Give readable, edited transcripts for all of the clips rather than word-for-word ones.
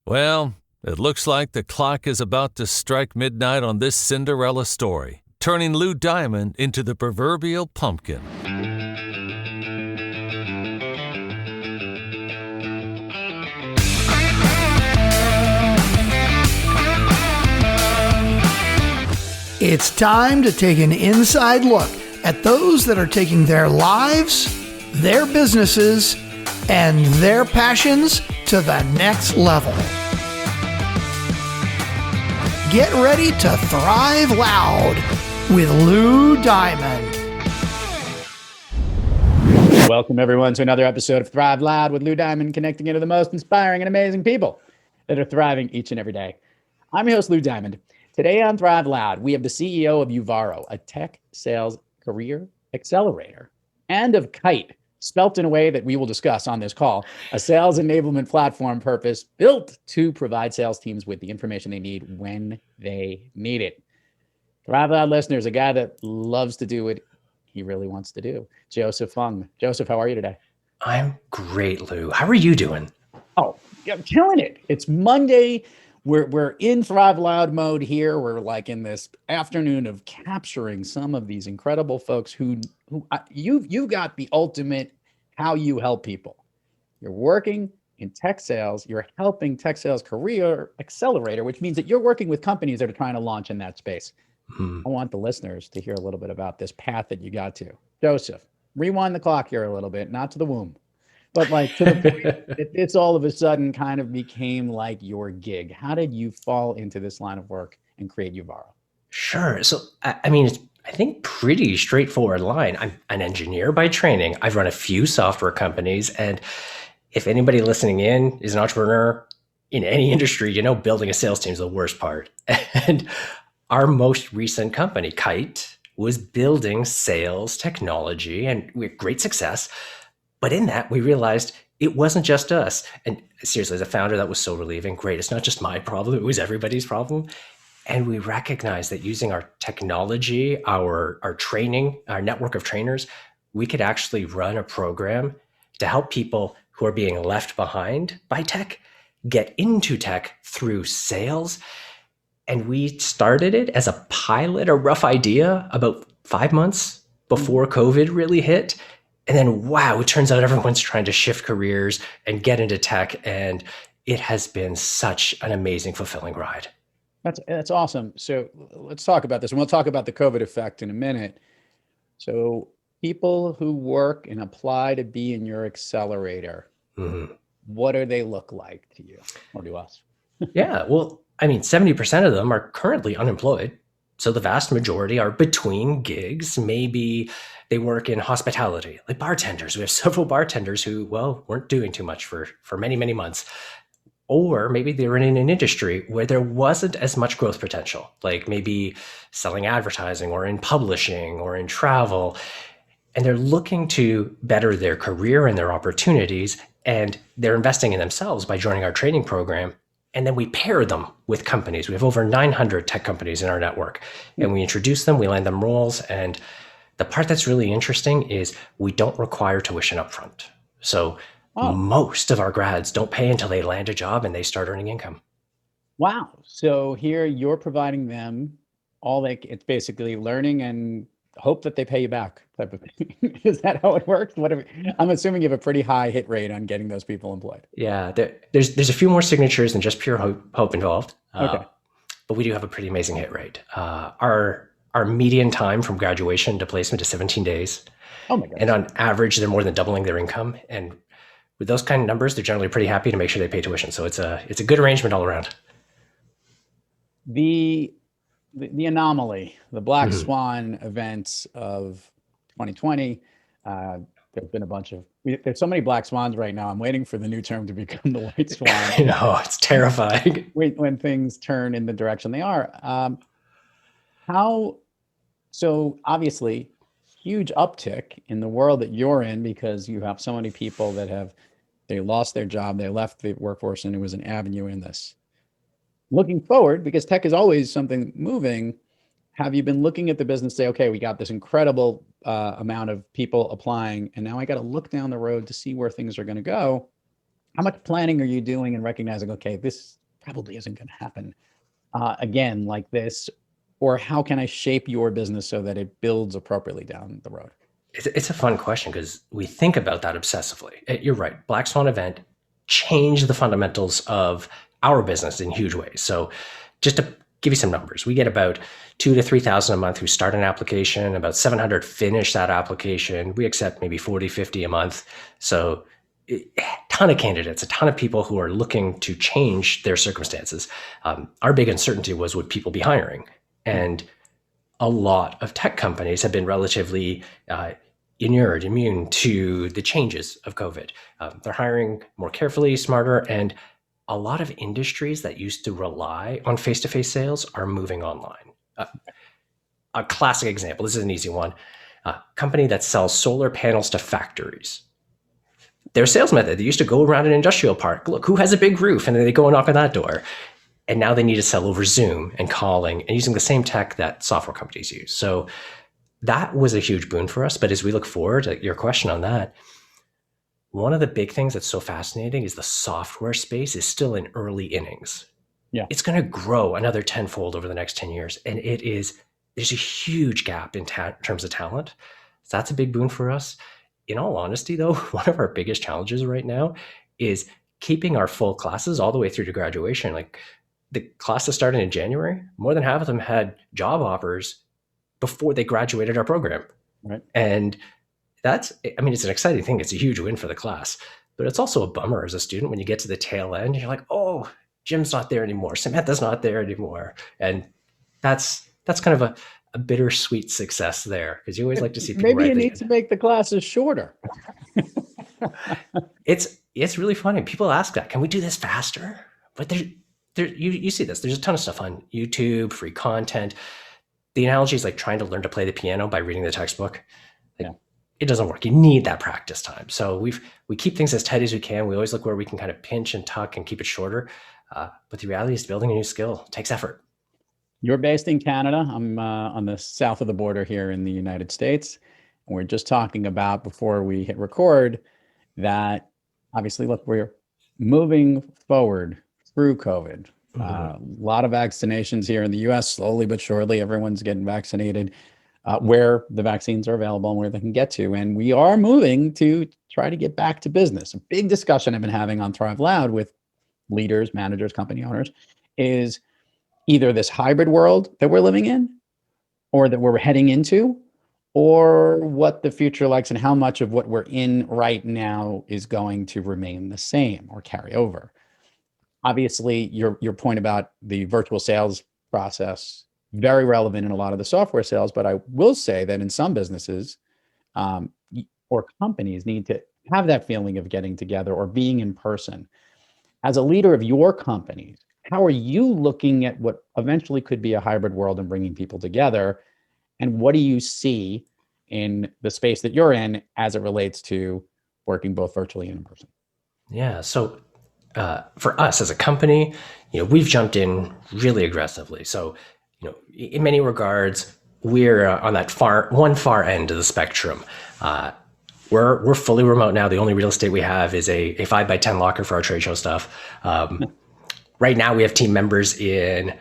Well, it looks like the clock is about to strike midnight on this Cinderella story, turning Lou Diamond into the proverbial pumpkin. It's time to take an inside look at those that are taking their lives, their businesses, and their passions to the next level. Get ready to thrive loud with Lou Diamond. Welcome, everyone, to another episode of Thrive Loud with Lou Diamond, connecting into the most inspiring and amazing people that are thriving each and every day. I'm your host, Lou Diamond. Today on Thrive Loud, we have the CEO of Uvaro, a tech sales career accelerator, and of Kiite, spelt in a way that we will discuss on this call, a sales enablement platform purpose built to provide sales teams with the information they need when they need it. Thrive Loud listeners, a guy that loves to do what he really wants to do. Joseph Fung. Joseph, how are you today? I'm great, Lou. How are you doing? Oh, I'm killing it. It's Monday. We're in Thrive Loud mode here. We're like in this afternoon of capturing some of these incredible folks who you've got the ultimate how you help people. You're working in tech sales. You're helping tech sales career accelerator, which means that you're working with companies that are trying to launch in that space. I want the listeners to hear a little bit about this path that you got to. Joseph, rewind the clock here a little bit, not to the womb, but like to the point that it's all of a sudden kind of became like your gig. How did you fall into this line of work and create Uvaro? Sure. So, I mean, it's, I think, pretty straightforward line. I'm an engineer by training. I've run a few software companies. And if anybody listening in is an entrepreneur in any industry, you know, building a sales team is the worst part. And our most recent company, Kiite, was building sales technology, and we had great success. But in that, we realized it wasn't just us. And seriously, as a founder, that was so relieving. Great. It's not just my problem. It was everybody's problem. And we recognized that using our technology, our training, our network of trainers, we could actually run a program to help people who are being left behind by tech get into tech through sales. And we started it as a pilot, a rough idea, about 5 months before COVID really hit. And then, wow, it turns out everyone's trying to shift careers and get into tech. And it has been such an amazing, fulfilling ride. That's awesome. So let's talk about this. And we'll talk about the COVID effect in a minute. So people who work and apply to be in your accelerator, what do they look like to you or to us? Yeah, well, I mean, 70% of them are currently unemployed. So the vast majority are between gigs. Maybe they work in hospitality, like bartenders. We have several bartenders who, well, weren't doing too much for many, many months. Or maybe they were in an industry where there wasn't as much growth potential, like maybe selling advertising or in publishing or in travel. And they're looking to better their career and their opportunities. And they're investing in themselves by joining our training program. And then we pair them with companies. We have over 900 tech companies in our network. And we introduce them, we land them roles. And the part that's really interesting is we don't require tuition upfront. So most of our grads don't pay until they land a job and they start earning income. Wow. So here you're providing them it's basically learning and hope that they pay you back type of thing. Is that how it works? I'm assuming you have a pretty high hit rate on getting those people employed. Yeah, there's a few more signatures than just pure hope involved. Okay. But we do have a pretty amazing hit rate. Our median time from graduation to placement is 17 days. Oh my God. And on average, they're more than doubling their income. And with those kind of numbers, they're generally pretty happy to make sure they pay tuition. So it's a good arrangement all around. The anomaly, the black swan events of 2020. There's been there's so many black swans right now. I'm waiting for the new term to become the white swan. I know, it's terrifying. When things turn in the direction they are. So obviously huge uptick in the world that you're in because you have so many people that they lost their job, they left the workforce, and it was an avenue in this. Looking forward, because tech is always something moving, have you been looking at the business, say, okay, we got this incredible amount of people applying, and now I got to look down the road to see where things are going to go. How much planning are you doing and recognizing, okay, this probably isn't going to happen again like this? Or how can I shape your business so that it builds appropriately down the road? It's a fun question because we think about that obsessively. You're right. Black Swan event changed the fundamentals of our business in huge ways. So just to give you some numbers, we get about 2,000 to 3,000 a month who start an application, about 700 finish that application. We accept maybe 40, 50 a month. So a ton of candidates, a ton of people who are looking to change their circumstances. Our big uncertainty was, would people be hiring? And a lot of tech companies have been relatively immune to the changes of COVID. They're hiring more carefully, smarter, and a lot of industries that used to rely on face-to-face sales are moving online. A classic example, this is an easy one, a company that sells solar panels to factories. Their sales method, they used to go around an industrial park, look, who has a big roof? And then they go and knock on that door. And now they need to sell over Zoom and calling and using the same tech that software companies use. So that was a huge boon for us. But as we look forward to your question on that, one of the big things that's so fascinating is the software space is still in early innings. Yeah. It's going to grow another tenfold over the next 10 years. And there's a huge gap in terms of talent. So that's a big boon for us. In all honesty, though, one of our biggest challenges right now is keeping our full classes all the way through to graduation. Like the classes started in January, more than half of them had job offers before they graduated our program. Right. And it's an exciting thing. It's a huge win for the class, but it's also a bummer as a student when you get to the tail end, you're like, oh, Jim's not there anymore. Samantha's not there anymore. And that's kind of a bittersweet success there, because you always like to see people. Maybe you need to make the classes shorter. It's really funny. People ask that, can we do this faster? But you see this. There's a ton of stuff on YouTube, free content. The analogy is like trying to learn to play the piano by reading the textbook. It doesn't work. You need that practice time. So we keep things as tight as we can. We always look where we can kind of pinch and tuck and keep it shorter. But the reality is building a new skill takes effort. You're based in Canada. I'm on the south of the border here in the United States. And we're just talking about, before we hit record, that obviously, look, we're moving forward through COVID. A lot of vaccinations here in the US, slowly but surely, everyone's getting vaccinated where the vaccines are available and where they can get to. And we are moving to try to get back to business. A big discussion I've been having on Thrive Loud with leaders, managers, company owners is either this hybrid world that we're living in, or that we're heading into, or what the future likes and how much of what we're in right now is going to remain the same or carry over. Obviously, your point about the virtual sales process, very relevant in a lot of the software sales, but I will say that in some businesses or companies need to have that feeling of getting together or being in person. As a leader of your companies, how are you looking at what eventually could be a hybrid world and bringing people together? And what do you see in the space that you're in as it relates to working both virtually and in person? Yeah. So for us as a company, we've jumped in really aggressively. So, in many regards, we're on that far end of the spectrum. We're fully remote now. The only real estate we have is a 5x10 locker for our trade show stuff. Right now, we have team members in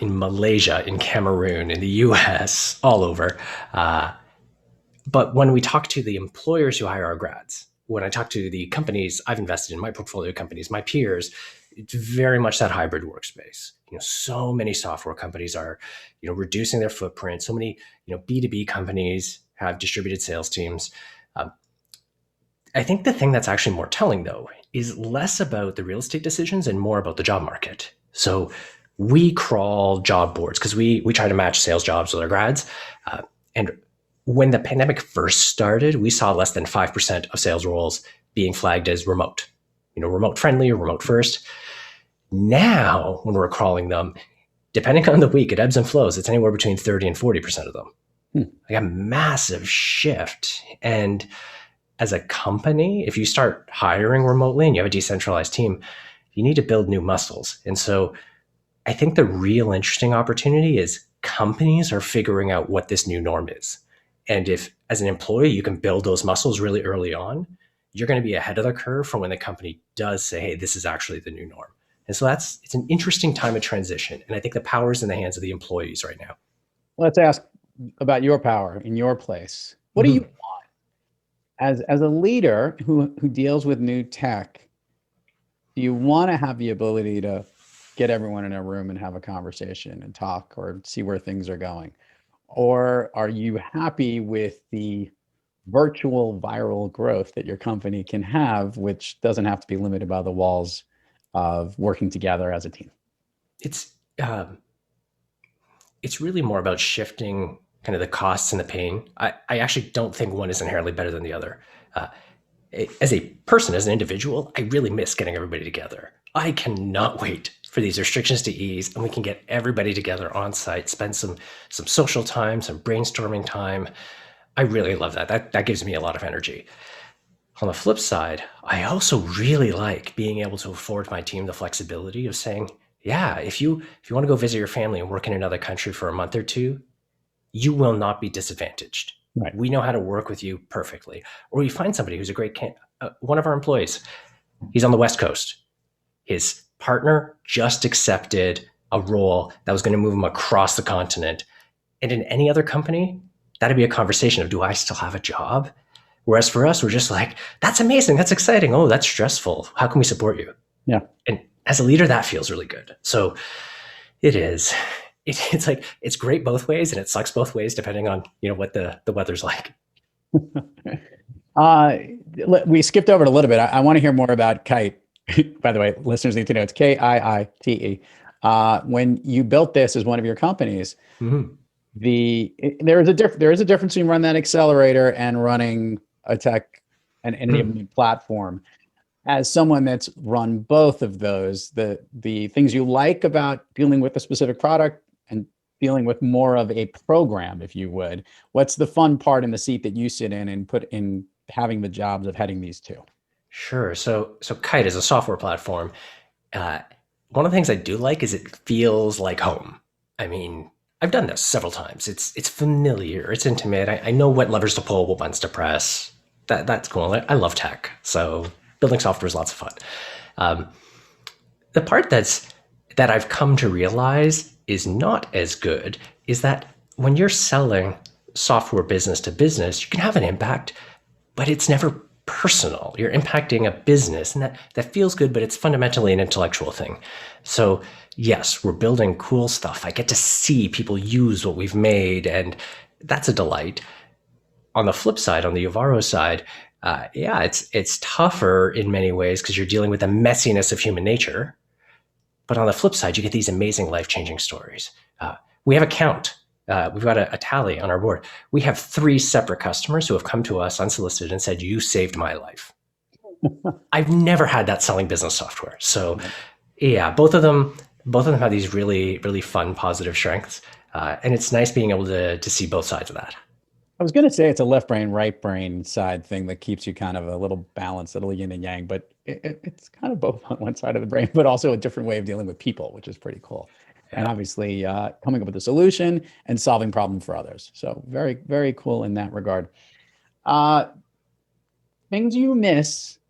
Malaysia, in Cameroon, in the US, all over. But when we talk to the employers who hire our grads, when I talk to the companies I've invested in, my portfolio companies, my peers, it's very much that hybrid workspace. So many software companies are, reducing their footprint. So many, B2B companies have distributed sales teams. I think the thing that's actually more telling, though, is less about the real estate decisions and more about the job market. So we crawl job boards because we try to match sales jobs with our grads. And when the pandemic first started, we saw less than 5% of sales roles being flagged as remote, remote friendly or remote first. Now, when we're crawling them, depending on the week, it ebbs and flows. It's anywhere between 30 and 40% of them. Like a massive shift. And as a company, if you start hiring remotely and you have a decentralized team, you need to build new muscles. And so I think the real interesting opportunity is companies are figuring out what this new norm is. And if, as an employee, you can build those muscles really early on, you're going to be ahead of the curve for when the company does say, hey, this is actually the new norm. And so it's an interesting time of transition. And I think the power is in the hands of the employees right now. Let's ask about your power in your place. What do you want as a leader who deals with new tech? Do you want to have the ability to get everyone in a room and have a conversation and talk or see where things are going? Or are you happy with the virtual viral growth that your company can have, which doesn't have to be limited by the walls of working together as a team? It's really more about shifting kind of the costs and the pain. I actually don't think one is inherently better than the other. As a person, as an individual, I really miss getting everybody together. I cannot wait for these restrictions to ease and we can get everybody together on site, spend some social time, some brainstorming time. I really love that. That gives me a lot of energy. On the flip side, I also really like being able to afford my team the flexibility of saying, yeah, if you want to go visit your family and work in another country for a month or two, you will not be disadvantaged. Right. We know how to work with you perfectly. Or you find somebody who's a great one of our employees, he's on the West Coast. His partner just accepted a role that was going to move him across the continent. And in any other company, that'd be a conversation of, do I still have a job? Whereas for us, we're just like, that's amazing. That's exciting. Oh, that's stressful. How can we support you? Yeah. And as a leader, that feels really good. So it is. It's like, it's great both ways and it sucks both ways depending on, what the weather's like. We skipped over it a little bit. I want to hear more about Kiite. By the way, listeners need to know it's Kiite. When you built this as one of your companies, there is a difference between running that accelerator and running a tech and enablement platform. As someone that's run both of those, the things you like about dealing with a specific product and dealing with more of a program, if you would, what's the fun part in the seat that you sit in and put in having the jobs of heading these two? Sure. So Kiite is a software platform. One of the things I do like is it feels like home. I mean, I've done this several times. It's familiar. It's intimate. I know what levers to pull, what buttons to press. That's cool. I love tech. So building software is lots of fun. The part that I've come to realize is not as good is that when you're selling software business to business, you can have an impact, but it's never personal. You're impacting a business, and that feels good, but it's fundamentally an intellectual thing. So yes, we're building cool stuff. I get to see people use what we've made, and that's a delight. On the flip side, on the Uvaro side, it's tougher in many ways because you're dealing with the messiness of human nature. But on the flip side, you get these amazing life-changing stories. We have a count. We've got a tally on our board. We have 3 separate customers who have come to us unsolicited and said, you saved my life. I've never had that selling business software. So yeah, both of them have these really, really fun, positive strengths. And it's nice being able to see both sides of that. I was going to say it's a left brain, right brain side thing that keeps you kind of a little balanced, a little yin and yang, but it's kind of both on one side of the brain, but also a different way of dealing with people, which is pretty cool. Yeah. And obviously coming up with a solution and solving problems for others. So very, very cool in that regard. Things you miss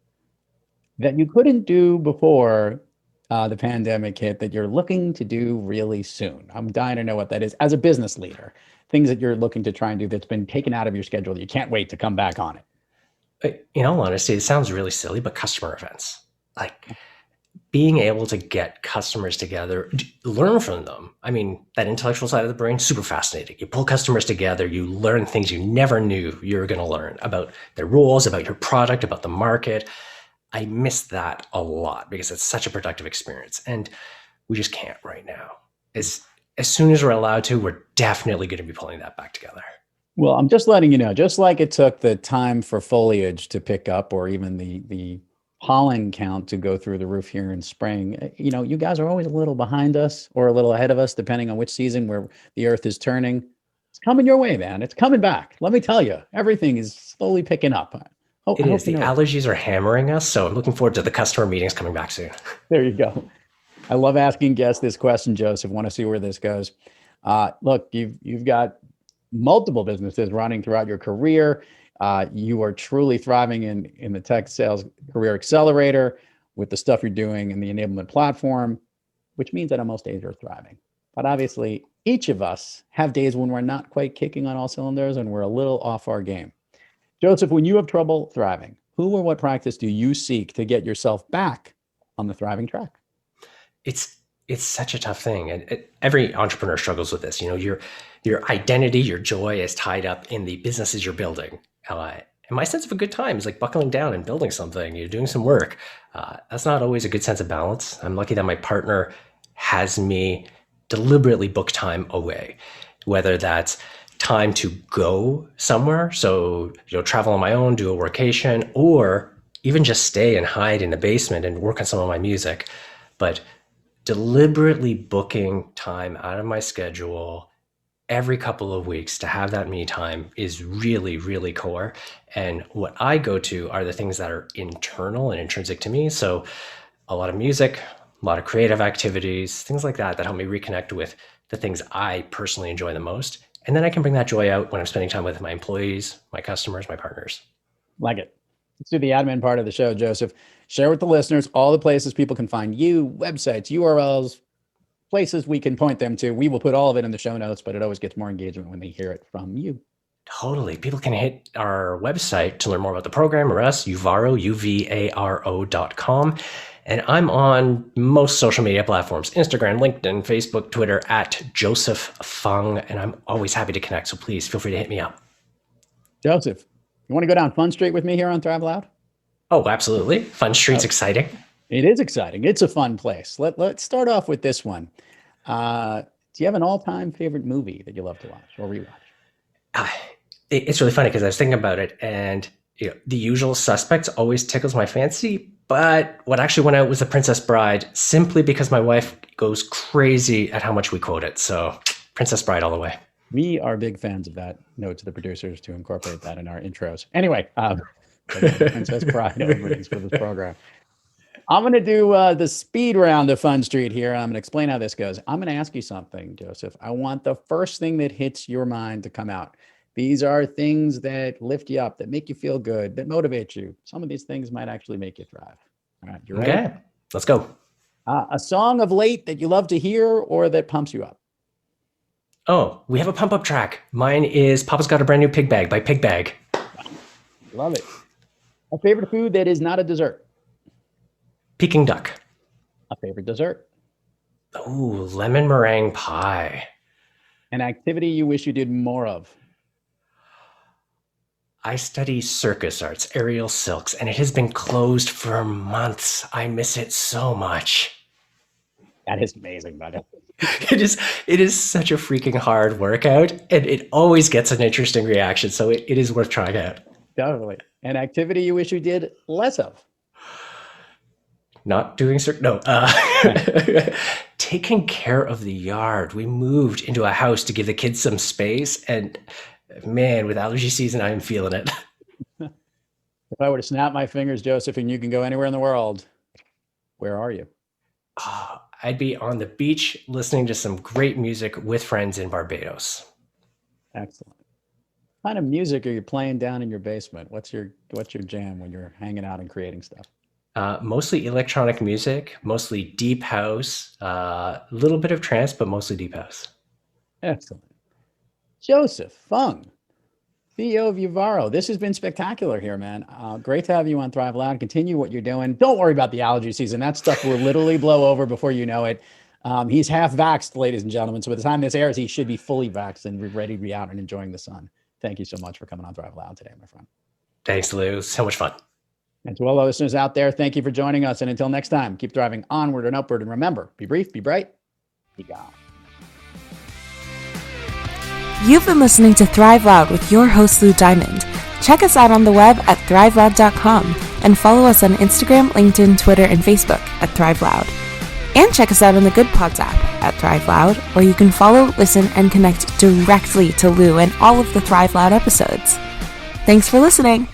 that you couldn't do before the pandemic hit that you're looking to do really soon. I'm dying to know what that is as a business leader. Things that you're looking to try and do that's been taken out of your schedule that you can't wait to come back on it. In all honesty, it sounds really silly, but customer events, like being able to get customers together, learn from them. I mean, that intellectual side of the brain, super fascinating. You pull customers together, you learn things you never knew you were going to learn about their roles, about your product, about the market. I miss that a lot because it's such a productive experience. And we just can't right now. As soon as we're allowed to, we're definitely going to be pulling that back together. Well, I'm just letting you know, just like it took the time for foliage to pick up or even the pollen count to go through the roof here in spring, you guys are always a little behind us or a little ahead of us, depending on which season where the earth is turning. It's coming your way, man. It's coming back. Let me tell you, everything is slowly picking up. It is. The allergies are hammering us, so I'm looking forward to the customer meetings coming back soon. There you go. I love asking guests this question, Joseph. Want to see where this goes. Look, you've got multiple businesses running throughout your career. You are truly thriving in the tech sales career accelerator with the stuff you're doing in the enablement platform, which means that on most days you're thriving. But obviously, each of us have days when we're not quite kicking on all cylinders and we're a little off our game. Joseph, when you have trouble thriving, who or what practice do you seek to get yourself back on the thriving track? It's such a tough thing, and every entrepreneur struggles with this. Your identity, your joy is tied up in the businesses you're building. And my sense of a good time is like buckling down and building something. You're doing some work. That's not always a good sense of balance. I'm lucky that my partner has me deliberately book time away, whether that's time to go somewhere, so travel on my own, do a workation, or even just stay and hide in the basement and work on some of my music. But deliberately booking time out of my schedule every couple of weeks to have that me time is really, really core. And what I go to are the things that are internal and intrinsic to me. So a lot of music, a lot of creative activities, things like that help me reconnect with the things I personally enjoy the most. And then I can bring that joy out when I'm spending time with my employees, my customers, my partners. Like it. Let's do the admin part of the show, Joseph. Share with the listeners all the places people can find you, websites, URLs, places we can point them to. We will put all of it in the show notes, but it always gets more engagement when they hear it from you. Totally. People can hit our website to learn more about the program or us, Uvaro, UVARO.com. And I'm on most social media platforms, Instagram, LinkedIn, Facebook, Twitter, at Joseph Fung. And I'm always happy to connect. So please feel free to hit me up. Joseph, you want to go down Fun Street with me here on Thrive Loud? Oh, absolutely. Fun Street's exciting. It is exciting. It's a fun place. Let's start off with this one. Do you have an all-time favorite movie that you love to watch or rewatch? It's really funny because I was thinking about it, and The Usual Suspects always tickles my fancy. But what actually went out was The Princess Bride, simply because my wife goes crazy at how much we quote it. So Princess Bride all the way. We are big fans of that. Note to the producers to incorporate that in our intros. Anyway, Princess Bride openings for this program. I'm going to do the speed round of Fun Street here. I'm going to explain how this goes. I'm going to ask you something, Joseph. I want the first thing that hits your mind to come out. These are things that lift you up, that make you feel good, that motivate you. Some of these things might actually make you thrive. All right, you ready? Okay, let's go. A song of late that you love to hear or that pumps you up? Oh, we have a pump up track. Mine is Papa's Got a Brand New Pig Bag by Pig Bag. Love it. A favorite food that is not a dessert? Peking duck. A favorite dessert? Ooh, lemon meringue pie. An activity you wish you did more of? I study circus arts, aerial silks, and it has been closed for months. I miss it so much. That is amazing, buddy. It is such a freaking hard workout, and it always gets an interesting reaction, so it is worth trying out. Definitely. An activity you wish you did less of? Not doing taking care of the yard. We moved into a house to give the kids some space, and man, with allergy season, I am feeling it. If I were to snap my fingers, Joseph, and you can go anywhere in the world, where are you? I'd be on the beach listening to some great music with friends in Barbados. Excellent. What kind of music are you playing down in your basement? What's your jam when you're hanging out and creating stuff? Mostly electronic music, mostly deep house, a little bit of trance, but mostly deep house. Excellent. Joseph Fung, CEO of Uvaro. This has been spectacular here, man. Great to have you on Thrive Loud. Continue what you're doing. Don't worry about the allergy season. That stuff will literally blow over before you know it. He's half vaxxed, ladies and gentlemen. So by the time this airs, he should be fully vaxxed and ready to be out and enjoying the sun. Thank you so much for coming on Thrive Loud today, my friend. Thanks, Lou. So much fun. And to all our listeners out there, thank you for joining us. And until next time, keep thriving onward and upward. And remember, be brief, be bright, be gone. You've been listening to Thrive Loud with your host, Lou Diamond. Check us out on the web at thriveloud.com and follow us on Instagram, LinkedIn, Twitter, and Facebook at Thrive Loud. And check us out on the Good Pods app at Thrive Loud, where you can follow, listen, and connect directly to Lou and all of the Thrive Loud episodes. Thanks for listening.